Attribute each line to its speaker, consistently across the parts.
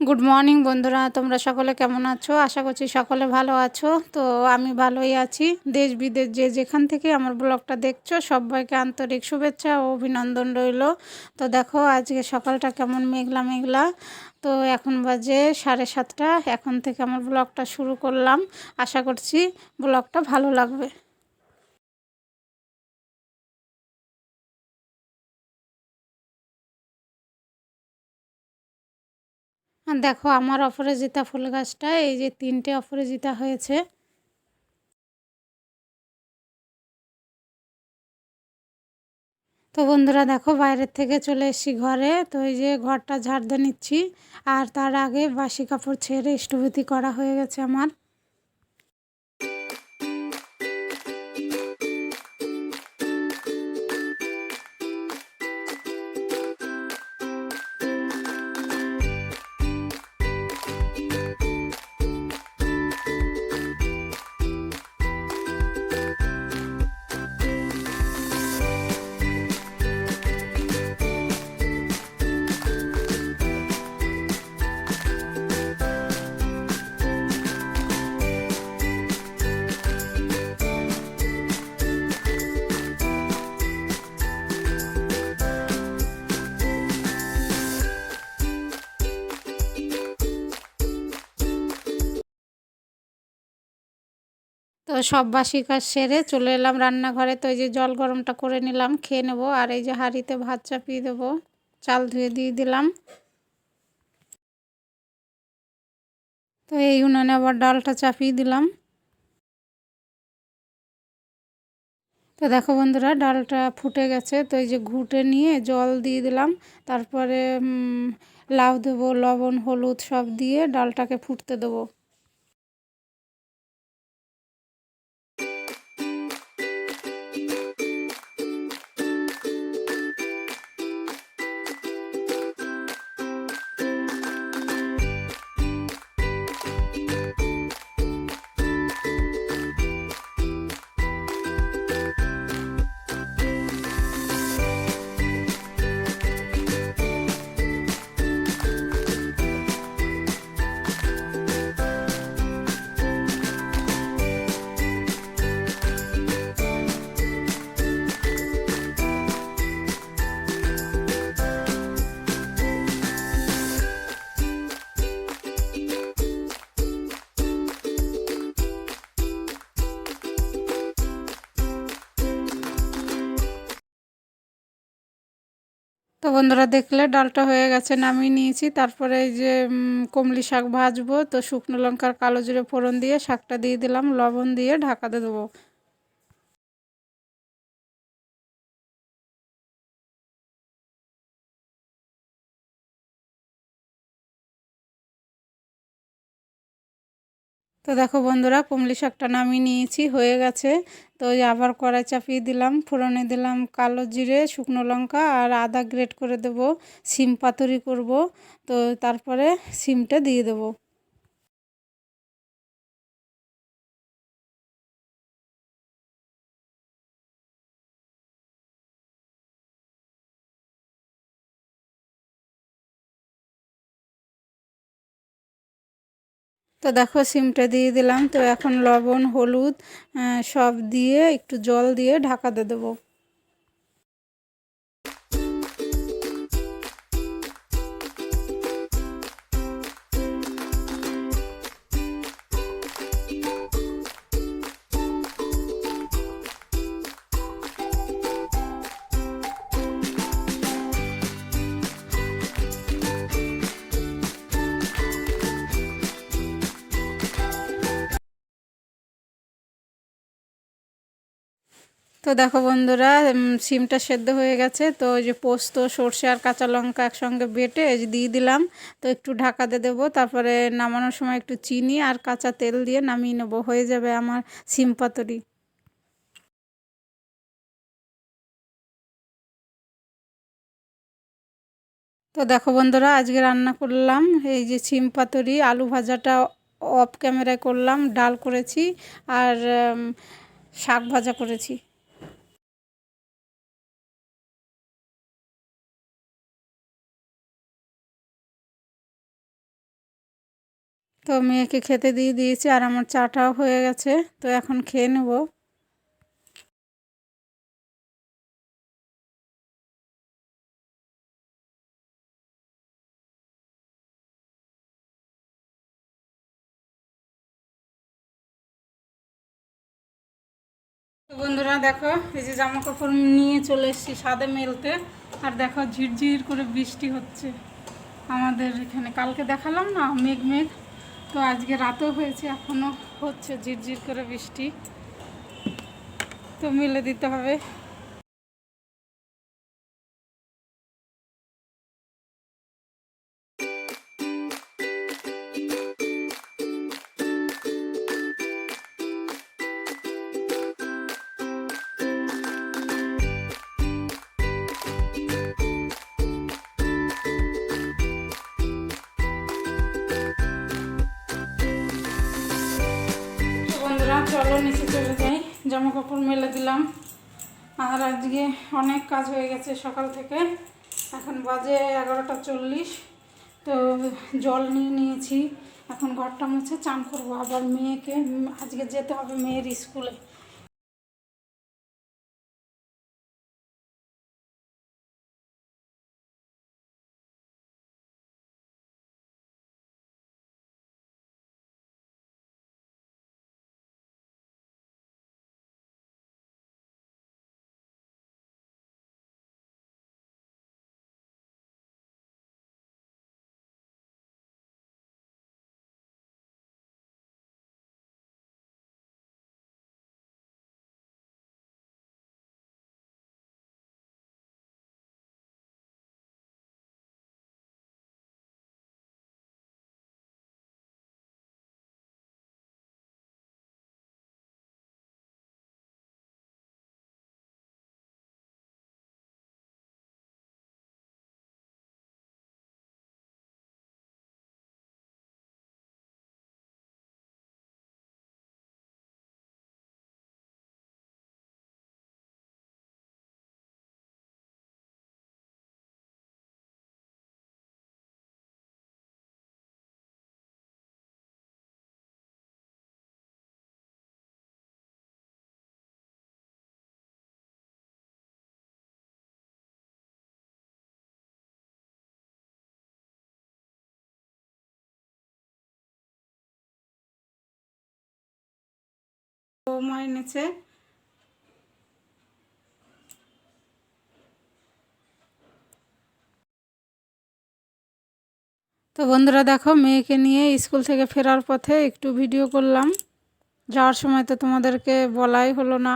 Speaker 1: Good morning বন্ধুরা, তোমরা সকলে কেমন আছো? আশা করছি সকলে ভালো আছো। তো আমি ভালোই আছি। দেশ বিদেশ যে যেখান থেকে আমার ব্লগটা দেখছো সবাইকে আন্তরিক শুভেচ্ছা ও অভিনন্দন রইল। তো দেখো আজকে সকালটা কেমন মেঘলা মেঘলা। তো এখন বাজে 7:30। এখন থেকে আমার ব্লগটা শুরু করলাম। আশা করছি ব্লগটা ভালো লাগবে। আর দেখো আমার অপরাজিতা ফুল গাছটা এই যে 3টে অপরাজিতা হয়েছে। তো বন্ধুরা দেখো বাইরের থেকে চলে এসেছি ঘরে। তো এই যে ঘরটা ঝাড় দিয়ে নিচ্ছি, আর তার আগে বাসি কাপড় ছেড়ে ইষ্টভূতি করা হয়ে গেছে আমার। তো সব বাসি কাজ সেরে চলে এলাম রান্নাঘরে। তো এই যে জল গরমটা করে নিলাম, খেয়ে নেবো। আর এই যে হাঁড়িতে ভাত চাপিয়ে দেবো, চাল ধুয়ে দিয়ে দিলাম। তো এই উনানে আবার ডালটা চাপিয়ে দিলাম। তো দেখো বন্ধুরা ডালটা ফুটে গেছে। তো এই যে ঘুটে নিয়ে জল দিয়ে দিলাম। তারপরে লাউ দেবো, লবণ হলুদ সব দিয়ে ডালটাকে ফুটতে দেবো। তো বন্ধুরা দেখলে ডালটা হয়ে গেছে, নামিয়ে নিয়েছি। তারপরে এই যে কমলি শাক ভাজবো। তো শুকনো লঙ্কার কালো জিরে ফোড়ন দিয়ে শাকটা দিয়ে দিলাম, লবণ দিয়ে ঢাকা দিয়ে দেবো। তো দেখো বন্ধুরা কমলি শাকটা নামিয়ে নিয়েছি, হয়ে গেছে। তো ওই আবার কড়াই চাপিয়ে দিলাম, ফোড়নে দিলাম কালো জিরে, শুকনো লঙ্কা আর আদা গ্রেট করে দেবো। সিম পাতুরি করব। তো তারপরে সিমটা দিয়ে দেবো। তো দেখো সিমটা দিয়ে দিলাম। তো এখন লবণ হলুদ সব দিয়ে একটু জল দিয়ে ঢাকা দিয়ে দেবো। তো দেখো বন্ধুরা সিমটা সেদ্ধ হয়ে গেছে। তো ওই যে পোস্ত সর্ষে আর কাঁচা লঙ্কা একসঙ্গে বেটে এই যে দিয়ে দিলাম। তো একটু ঢাকা দিয়ে দেবো। তারপরে নামানোর সময় একটু চিনি আর কাঁচা তেল দিয়ে নামিয়ে নেবো, হয়ে যাবে আমার সিম পাতুরি। তো দেখো বন্ধুরা আজকে রান্না করলাম এই যে সিম পাতুরি, আলু ভাজাটা অফ ক্যামেরায় করলাম, ডাল করেছি আর শাক ভাজা করেছি। তো মেয়েকে খেতে দিয়ে দিয়েছি আর আমার চাটাও হয়ে গেছে, তো এখন খেয়ে নেব। তো বন্ধুরা দেখো, এই যে জামা কাপড় নিয়ে চলে এসেছি ছাদে মেলতে, আর দেখো ঝিরঝির করে বৃষ্টি হচ্ছে আমাদের এখানে। কালকে দেখালাম না মেঘ মেঘ, তো আজকে রাতেও হয়েছে, এখনও হচ্ছে ঝিরঝির করে বৃষ্টি, তো মেলে দিতে হবে। বন্ধুরা চলো নিচে চলে যাই, জামা কাপড় মেলে দিলাম। আর আজকে অনেক কাজ হয়ে গেছে সকাল থেকে, এখন বাজে 11টা 40। তো জল নিয়ে নিয়েছি, এখন ঘরটা মুছে চান করবো। আবার মেয়েকে আজকে যেতে হবে মেয়ের স্কুলে। বৌমা এনেছে। তো বন্ধুরা দেখো, মেয়েকে নিয়ে স্কুল থেকে ফেরার পথে একটু ভিডিও করলাম, যাওয়ার সময় তো তোমাদেরকে বলাই হলো না।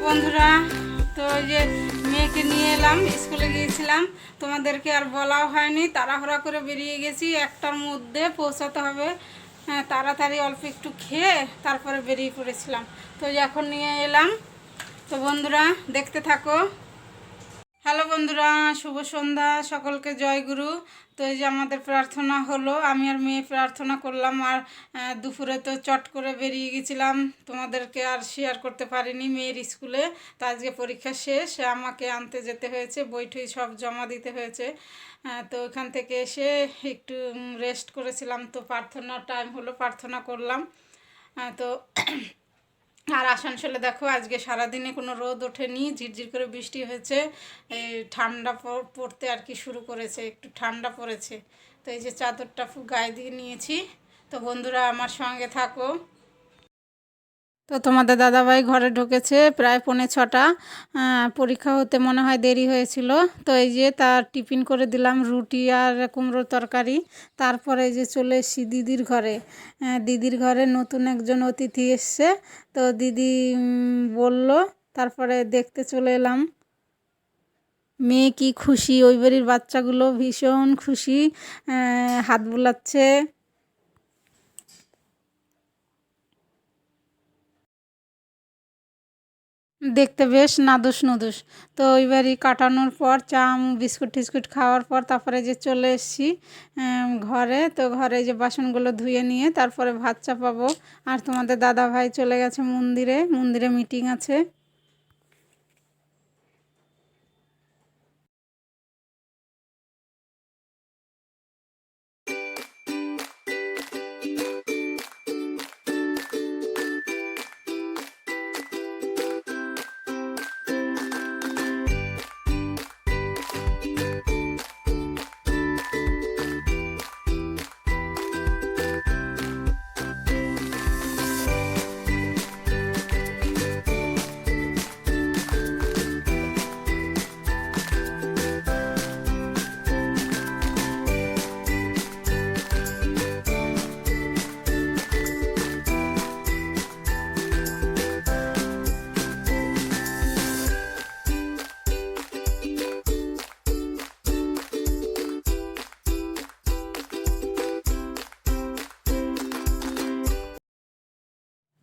Speaker 1: বন্ধুরা তো ওই যে মেয়েকে নিয়ে এলাম, স্কুলে গিয়েছিলাম, তোমাদেরকে আর বলাও হয়নি, তাড়াহুড়া করে বেরিয়ে গেছি, 1টার মধ্যে পৌঁছাতে হবে। তাড়াতাড়ি অল্প একটু খেয়ে তারপরে বেরিয়ে পড়েছিলাম, তো এখন নিয়ে এলাম। তো বন্ধুরা দেখতে থাকো। হ্যালো বন্ধুরা, শুভ সন্ধ্যা, সকলকে জয়গুরু। তো এই যে আমাদের প্রার্থনা হলো, আমি আর মেয়ে প্রার্থনা করলাম, আর দুপুরে তো চট করে বেরিয়ে গেছিলাম, তোমাদেরকে আর শেয়ার করতে পারিনি মেয়ের স্কুলে। তো আজকে পরীক্ষা শেষ, আমাকে আনতে যেতে হয়েছে, বই টই সব জমা দিতে হয়েছে। তো ওখান থেকে এসে একটু রেস্ট করেছিলাম, তো প্রার্থনার টাইম হলো, প্রার্থনা করলাম। তো আর আসানসোলে দেখো আজকে সারাদিনে কোনো রোদ ওঠেনি, ঝিরঝির করে বৃষ্টি হয়েছে, এই ঠান্ডা পড়তে আর কি শুরু করেছে, একটু ঠান্ডা পড়েছে। তো এই যে চাদরটা গায়ে দিয়ে নিয়েছি। তো বন্ধুরা আমার সঙ্গে থাকো। তো তোমাদের দাদাভাই ঘরে ঢুকেছে প্রায় 5:45। পরীক্ষা হতে মনে হয় দেরি হয়েছিল। তো এই যে তার টিফিন করে দিলাম রুটি আর কুমড়োর তরকারি। তারপরে এই যে চলে এসেছি দিদির ঘরে। দিদির ঘরে নতুন একজন অতিথি এসছে। তো দিদি বলল, তারপরে দেখতে চলে এলাম। মেয়ে কি খুশি, ওই বাড়ির বাচ্চাগুলো ভীষণ খুশি, হাত বুলাচ্ছে। দেখতে বেশ নাদুস নুদুস। তো ওইবারই কাটানোর পর চা বিস্কুট টিস্কুট খাওয়ার পর তারপরে যে চলে এসেছি ঘরে। তো ঘরে যে বাসনগুলো ধুয়ে নিয়ে তারপরে ভাত চাপাবো। আর তোমাদের দাদা ভাই চলে গেছে মন্দিরে, মন্দিরে মিটিং আছে।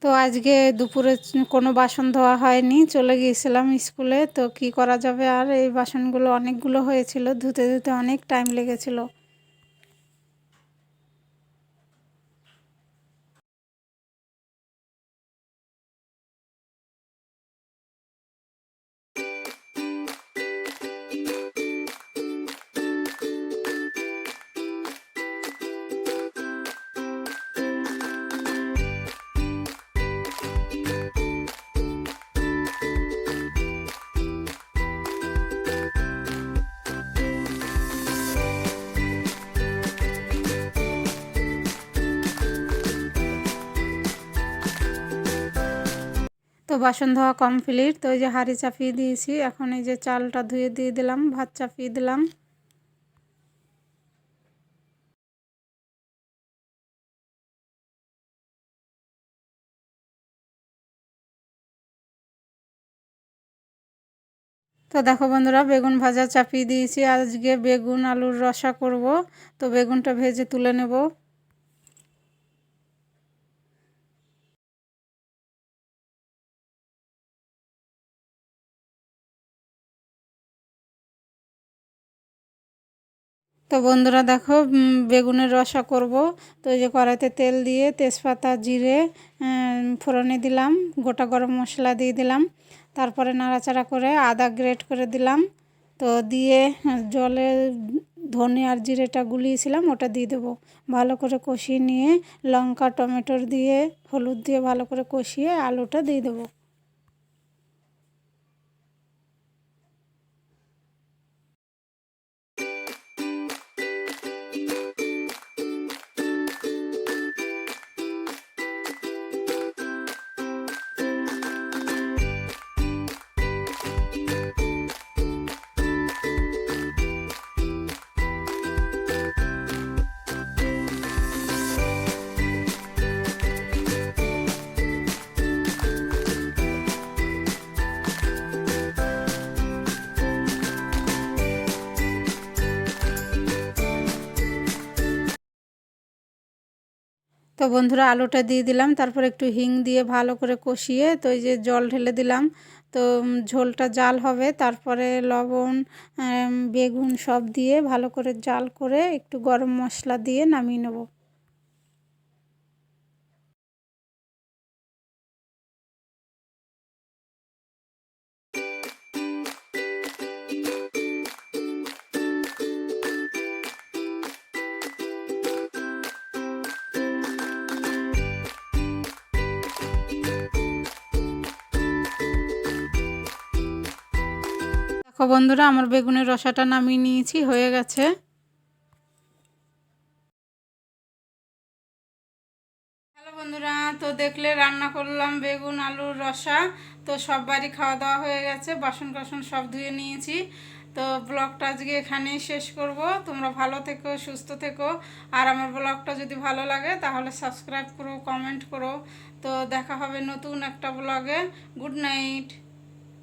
Speaker 1: তো আজকে দুপুরে কোনো বাসন ধোয়া হয়নি, চলে গিয়েছিলাম স্কুলে। তো কি করা যাবে, আর এই বাসনগুলো অনেকগুলো হয়েছিল, ধুতে ধুতে অনেক টাইম লেগেছিলো। তো বাসন ধোয়া কমপ্লিট। তো এই যে হাঁড়ি চাপিয়ে দিয়েছি, এখন এই যে চালটা ধুয়ে দিয়ে দিলাম, ভাত চাপিয়ে দিলাম। তো দেখো বন্ধুরা, বেগুন ভাজা চাপিয়ে দিয়েছি। আজকে বেগুন আলুর রসা করব। তো বেগুনটা ভেজে তুলে নেব। তো বন্ধুরা দেখো, বেগুনের রসা করব। তো এই যে কড়াইতে তেল দিয়ে তেজপাতা জিরে ফোড়নে দিলাম, গোটা গরম মশলা দিয়ে দিলাম। তারপরে নাড়াচাড়া করে আদা গ্রেট করে দিলাম। তো দিয়ে জলে ধনে আর জিরেটা গুলিয়েছিলাম ওটা দিয়ে দেবো। ভালো করে কষিয়ে নিয়ে লঙ্কা টমেটোর দিয়ে হলুদ দিয়ে ভালো করে কষিয়ে আলুটা দিয়ে দেবো। তো বন্ধুরা আলুটা দিয়ে দিলাম, তারপর একটু হিং দিয়ে ভালো করে কষিয়ে তো এই যে জল ঢেলে দিলাম। তো ঝোলটা জাল হবে, তারপরে লবণ বেগুন সব দিয়ে ভালো করে জাল করে একটু গরম মশলা দিয়ে নামিয়ে নেব। দেখো বন্ধুরা, আমার বেগুনের রসাটা নামিয়ে নিয়েছি, হয়ে গেছে। হ্যালো বন্ধুরা, তো দেখলে রান্না করলাম বেগুন আলুর রসা। তো সবারই খাওয়া দাওয়া হয়ে গেছে, বাসন কাসন সব ধুয়ে নিয়েছি। তো ব্লগটা আজকে এখানেই শেষ করব। তোমরা ভালো থেকো, সুস্থ থেকো। আর আমার ব্লগটা যদি ভালো লাগে তাহলে সাবস্ক্রাইব করো, কমেন্ট করো। তো দেখা হবে নতুন একটা ব্লগে। Good night.